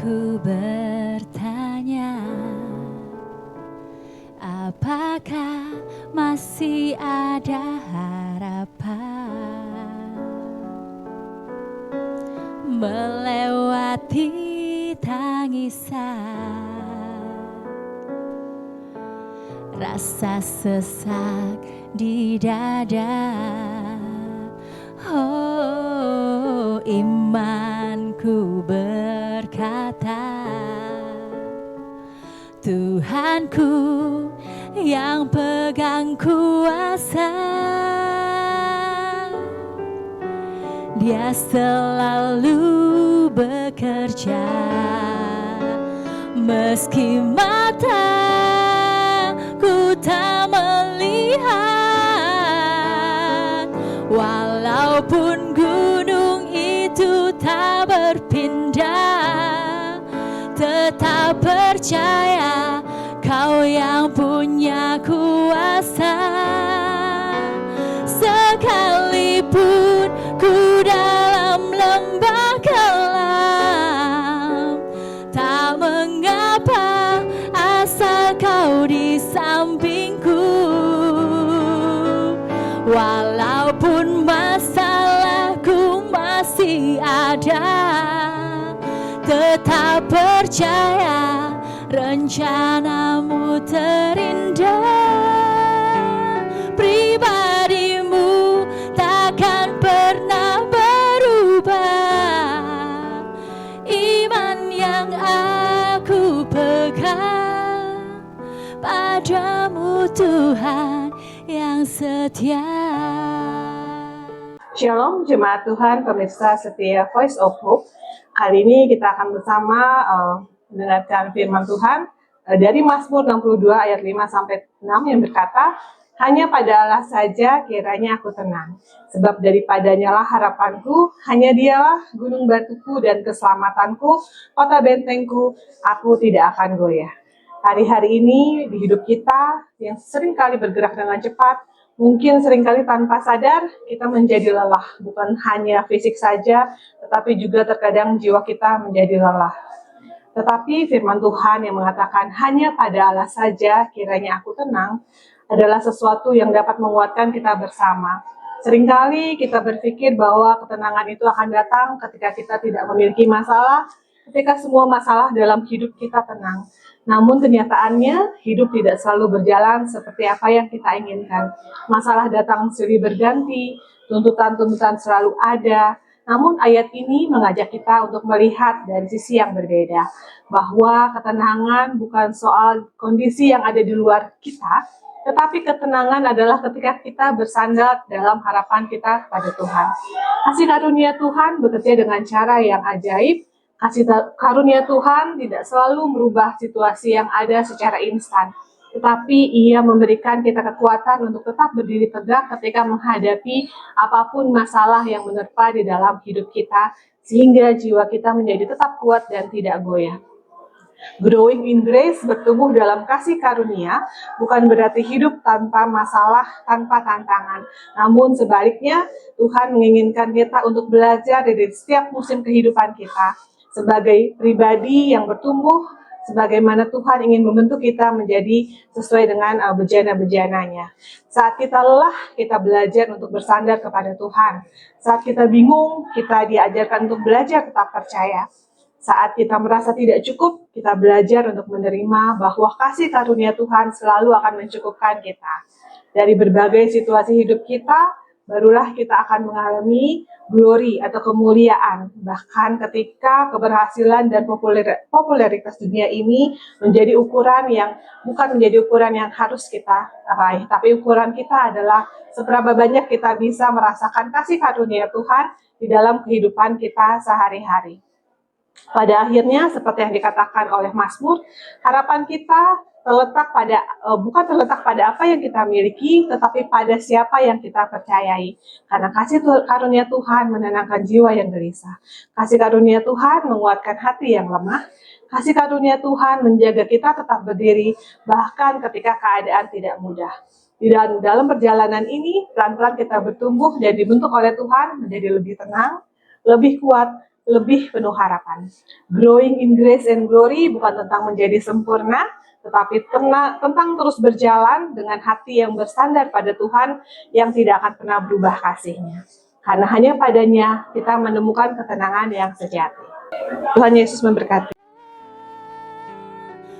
Ku bertanya, apakah masih ada harapan melewati tangisan, rasa sesak di dada? Oh, imanku berkata, Tuhanku yang pegang kuasa, Dia selalu bekerja meski mataku tak melihat, walaupun gunung itu tak berpindah, tetap percaya Kau yang punya kuasa. Sekalipun ku dalam lembah kelam, tak mengapa asal Kau di sampingku. Walaupun masalahku masih ada, tetap percaya rencanamu terindah. Pribadimu takkan pernah berubah. Iman yang aku pegang padamu, Tuhan yang setia. Shalom Jemaat Tuhan, pemirsa setia Voice of Hope. Kali ini kita akan bersama mendengarkan firman Tuhan dari Mazmur 62 ayat 5-6 yang berkata, hanya pada Allah saja kiranya aku tenang, sebab daripadanya lah harapanku, hanya Dialah gunung batuku dan keselamatanku, kota bentengku, aku tidak akan goyah. Hari-hari ini di hidup kita yang seringkali bergerak dengan cepat, mungkin seringkali tanpa sadar kita menjadi lelah, bukan hanya fisik saja, tetapi juga terkadang jiwa kita menjadi lelah. Tetapi firman Tuhan yang mengatakan hanya pada Allah saja kiranya aku tenang adalah sesuatu yang dapat menguatkan kita bersama. Seringkali kita berpikir bahwa ketenangan itu akan datang ketika kita tidak memiliki masalah, ketika semua masalah dalam hidup kita tenang. Namun kenyataannya hidup tidak selalu berjalan seperti apa yang kita inginkan. Masalah datang silih berganti, tuntutan-tuntutan selalu ada. Namun ayat ini mengajak kita untuk melihat dari sisi yang berbeda, bahwa ketenangan bukan soal kondisi yang ada di luar kita, tetapi ketenangan adalah ketika kita bersandar dalam harapan kita pada Tuhan. Kasih karunia Tuhan bekerja dengan cara yang ajaib. Kasih karunia Tuhan tidak selalu merubah situasi yang ada secara instan, tetapi Ia memberikan kita kekuatan untuk tetap berdiri tegak ketika menghadapi apapun masalah yang menerpa di dalam hidup kita, sehingga jiwa kita menjadi tetap kuat dan tidak goyah. Growing in grace, bertumbuh dalam kasih karunia, bukan berarti hidup tanpa masalah, tanpa tantangan. Namun sebaliknya, Tuhan menginginkan kita untuk belajar dari setiap musim kehidupan kita, sebagai pribadi yang bertumbuh, sebagaimana Tuhan ingin membentuk kita menjadi sesuai dengan bejana-bejananya. Saat kita lelah, kita belajar untuk bersandar kepada Tuhan. Saat kita bingung, kita diajarkan untuk belajar tetap percaya. Saat kita merasa tidak cukup, kita belajar untuk menerima bahwa kasih karunia Tuhan selalu akan mencukupkan kita. Dari berbagai situasi hidup kita, barulah kita akan mengalami glory atau kemuliaan. Bahkan ketika keberhasilan dan popularitas dunia ini menjadi ukuran yang bukan menjadi ukuran yang harus kita raih, tapi ukuran kita adalah seberapa banyak kita bisa merasakan kasih karunia Tuhan di dalam kehidupan kita sehari-hari. Pada akhirnya, seperti yang dikatakan oleh Mazmur, harapan kita bukan terletak pada apa yang kita miliki, tetapi pada siapa yang kita percayai. Karena kasih karunia Tuhan menenangkan jiwa yang gelisah. Kasih karunia Tuhan menguatkan hati yang lemah. Kasih karunia Tuhan menjaga kita tetap berdiri, bahkan ketika keadaan tidak mudah. Dan dalam perjalanan ini, pelan-pelan kita bertumbuh dan dibentuk oleh Tuhan menjadi lebih tenang, lebih kuat, lebih penuh harapan. Growing in grace and glory bukan tentang menjadi sempurna, tetapi tentang terus berjalan dengan hati yang bersandar pada Tuhan yang tidak akan pernah berubah kasih-Nya. Karena hanya padanya kita menemukan ketenangan yang sejati. Tuhan Yesus memberkati.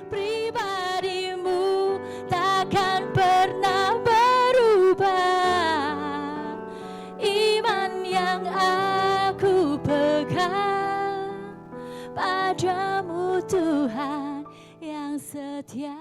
Pribadimu takkan pernah berubah. Iman yang aku pegang padamu Tuhan yang setia.